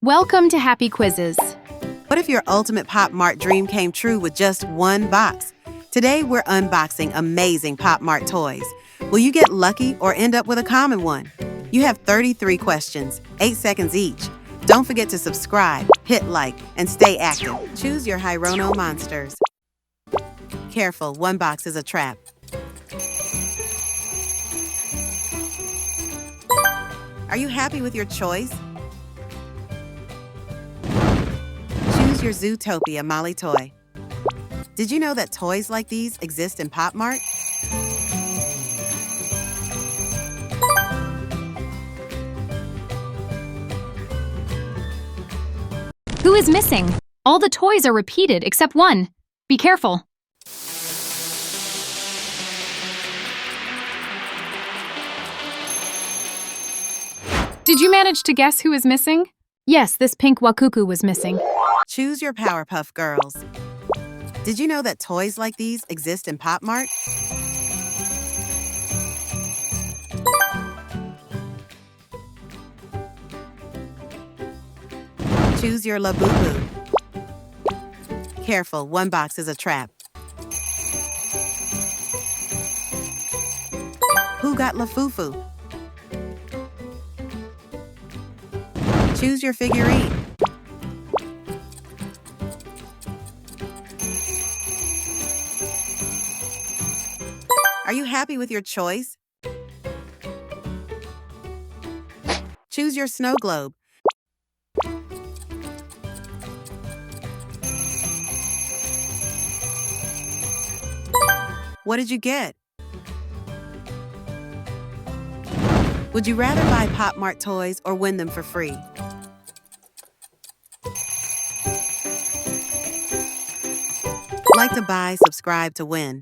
Welcome to Happy Quizzes. What if your ultimate Pop Mart dream came true with just one box? Today, we're unboxing amazing Pop Mart toys. Will you get lucky or end up with a common one? You have 33 questions, 8 seconds each. Don't forget to subscribe, hit like, and stay active. Choose your Hirono monsters. Careful, one box is a trap. Are you happy with your choice? Choose your Zootopia Molly toy. Did you know that toys like these exist in Pop Mart? Who is missing? All the toys are repeated except one. Be careful. Did you manage to guess who is missing? Yes, this pink Wakuku was missing. Choose your Powerpuff Girls. Did you know that toys like these exist in Pop Mart? Choose your Labubu. Careful, one box is a trap. Who got Lafufu? Choose your figurine. Are you happy with your choice? Choose your snow globe. What did you get? Would you rather buy Pop Mart toys or win them for free? Like to buy, subscribe to win.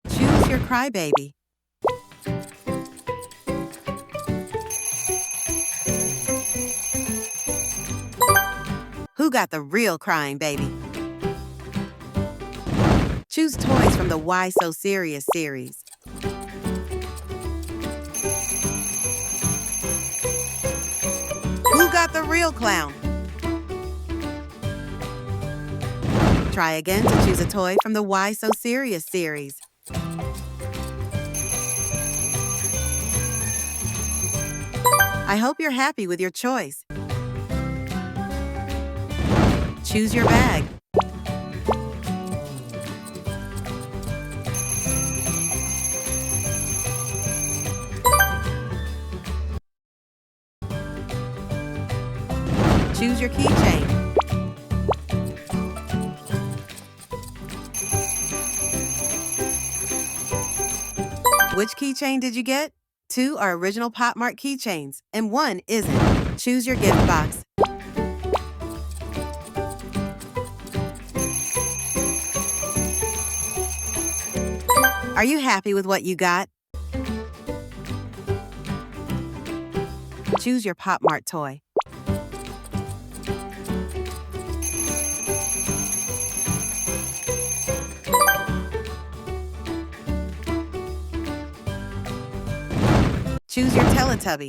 Choose your crybaby. Who got the real crying baby? Choose toys from the Why So Serious series. Who got the real clown? Try again to choose a toy from the Why So Serious series. I hope you're happy with your choice. Choose your bag. Choose your keychain. Which keychain did you get? 2 are original Pop Mart keychains, and 1 isn't. Choose your gift box. Are you happy with what you got? Choose your Pop Mart toy. Choose your Teletubby.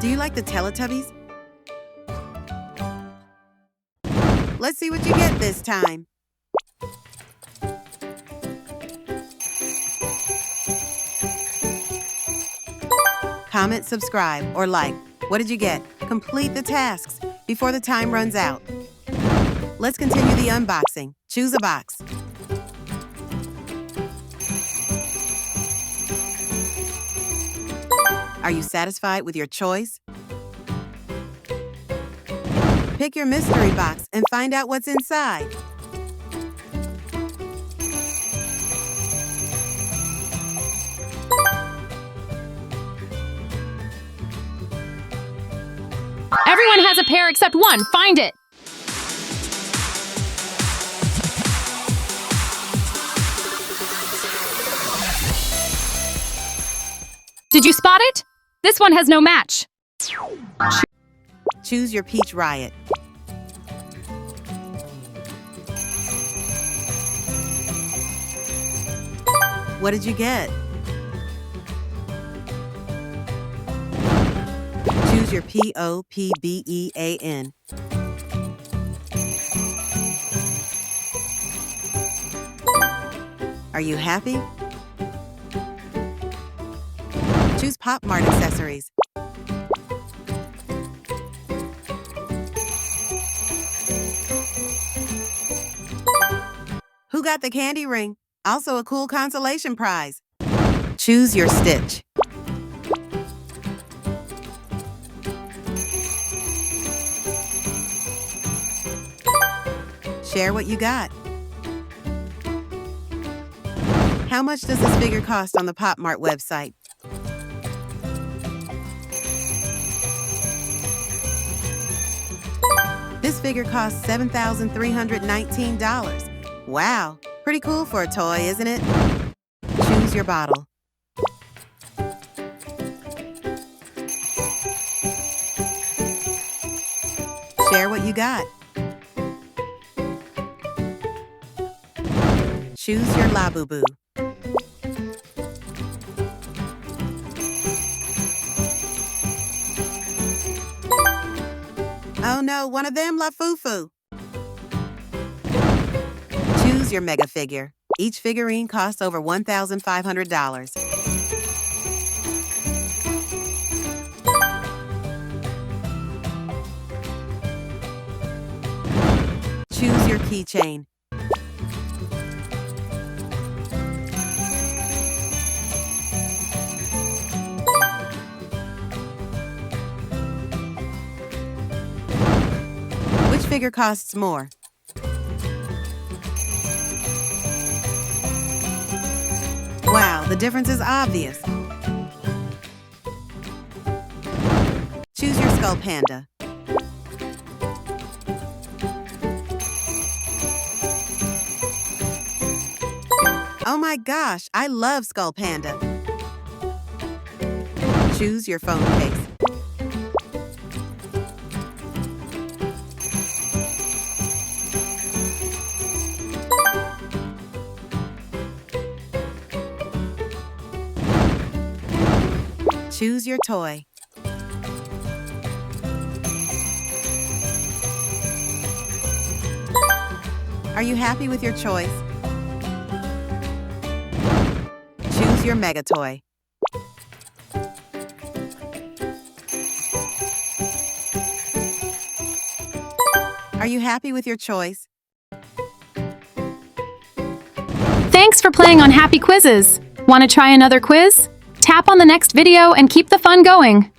Do you like the Teletubbies? Let's see what you get this time. Comment, subscribe, or like. What did you get? Complete the tasks before the time runs out. Let's continue the unboxing. Choose a box. Are you satisfied with your choice? Pick your mystery box and find out what's inside. Everyone has a pair except one. Find it. Did you spot it? This one has no match. Choose your Peach Riot. What did you get? Choose your POPBEAN. Are you happy? Choose Pop Mart accessories. Who got the candy ring? Also a cool consolation prize. Choose your stitch. Share what you got. How much does this figure cost on the Pop Mart website? This figure costs $7,319. Wow, pretty cool for a toy, isn't it? Choose your bottle. Share what you got. Choose your Labubu. Oh no, one of them Lafufu. Choose your mega figure. Each figurine costs over $1,500. Choose your keychain. Which figure costs more? Wow, the difference is obvious. Choose your Skull Panda. Oh my gosh, I love Skull Panda. Choose your phone case. Choose your toy. Are you happy with your choice? Choose your mega toy. Are you happy with your choice? Thanks for playing on Happy Quizzes. Want to try another quiz? Tap on the next video and keep the fun going.